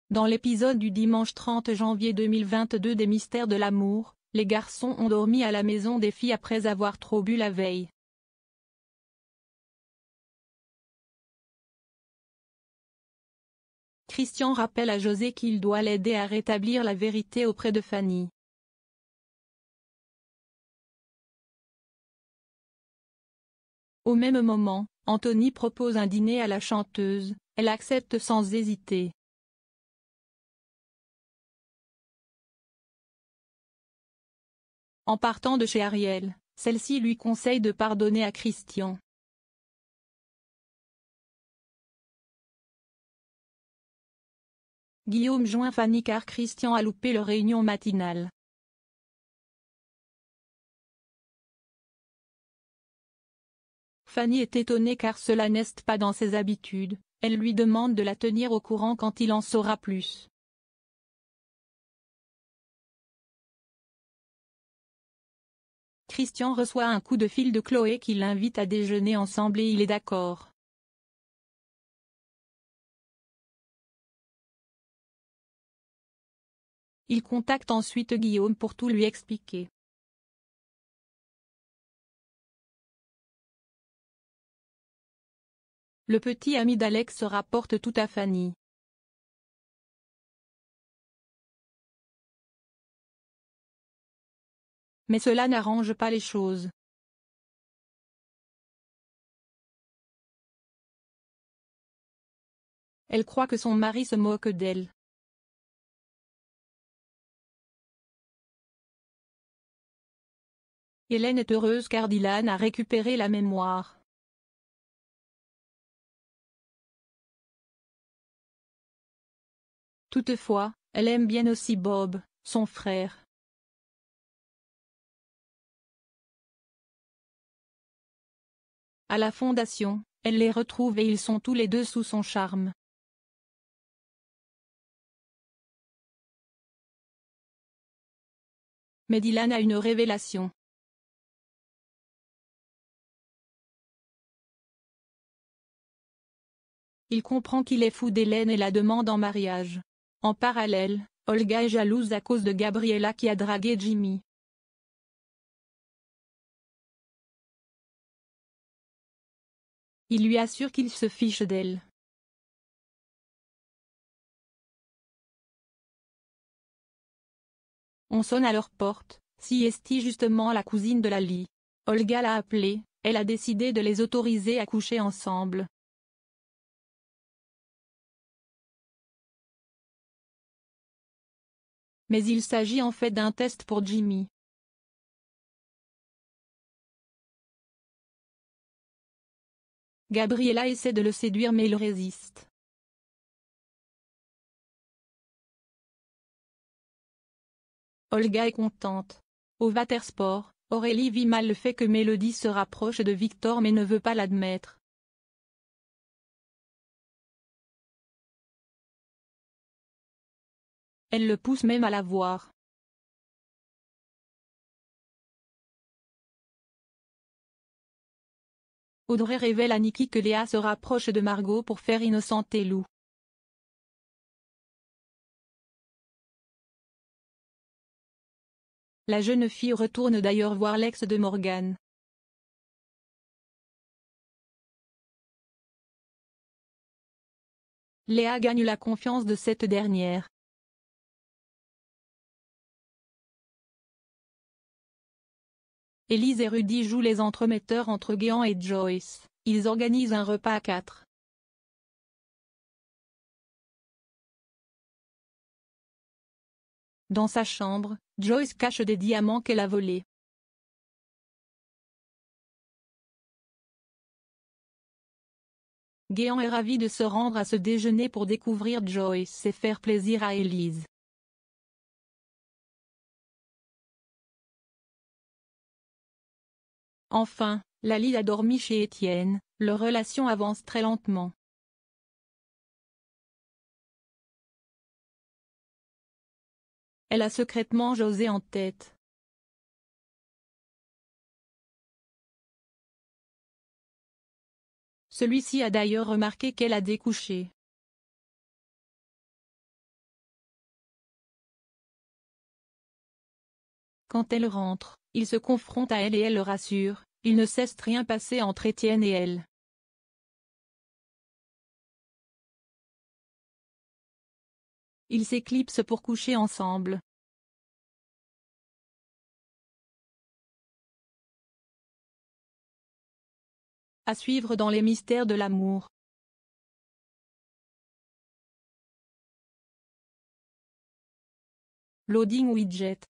Dans l'épisode du dimanche 30 janvier 2022 des Mystères de l'amour, les garçons ont dormi à la maison des filles après avoir trop bu la veille. Christian rappelle à José qu'il doit l'aider à rétablir la vérité auprès de Fanny. Au même moment, Anthony propose un dîner à la chanteuse, elle accepte sans hésiter. En partant de chez Ariel, celle-ci lui conseille de pardonner à Christian. Guillaume joint Fanny car Christian a loupé leur réunion matinale. Fanny est étonnée car cela n'est pas dans ses habitudes, elle lui demande de la tenir au courant quand il en saura plus. Christian reçoit un coup de fil de Chloé qui l'invite à déjeuner ensemble et il est d'accord. Il contacte ensuite Guillaume pour tout lui expliquer. Le petit ami d'Alex rapporte tout à Fanny. Mais cela n'arrange pas les choses. Elle croit que son mari se moque d'elle. Hélène est heureuse car Dylan a récupéré la mémoire. Toutefois, elle aime bien aussi Bob, son frère. À la fondation, elle les retrouve et ils sont tous les deux sous son charme. Mais Dylan a une révélation. Il comprend qu'il est fou d'Hélène et la demande en mariage. En parallèle, Olga est jalouse à cause de Gabriella qui a dragué Jimmy. Il lui assure qu'il se fiche d'elle. On sonne à leur porte, si est justement la cousine de Lali. Olga l'a appelée, elle a décidé de les autoriser à coucher ensemble. Mais il s'agit en fait d'un test pour Jimmy. Gabriella essaie de le séduire mais il résiste. Olga est contente. Au Watersport, Aurélie vit mal le fait que Mélodie se rapproche de Victor mais ne veut pas l'admettre. Elle le pousse même à la voir. Audrey révèle à Nikki que Léa se rapproche de Margot pour faire innocenter Lou. La jeune fille retourne d'ailleurs voir l'ex de Morgan. Léa gagne la confiance de cette dernière. Élise et Rudy jouent les entremetteurs entre Guéant et Joyce, ils organisent un repas à 4. Dans sa chambre, Joyce cache des diamants qu'elle a volés. Guéant est ravi de se rendre à ce déjeuner pour découvrir Joyce et faire plaisir à Élise. Enfin, Lali a dormi chez Étienne, leur relation avance très lentement. Elle a secrètement José en tête. Celui-ci a d'ailleurs remarqué qu'elle a découché. Quand elle rentre, il se confronte à elle et elle le rassure, il ne cesse rien passer entre Étienne et elle. Ils s'éclipsent pour coucher ensemble. À suivre dans les mystères de l'amour. Loading widget.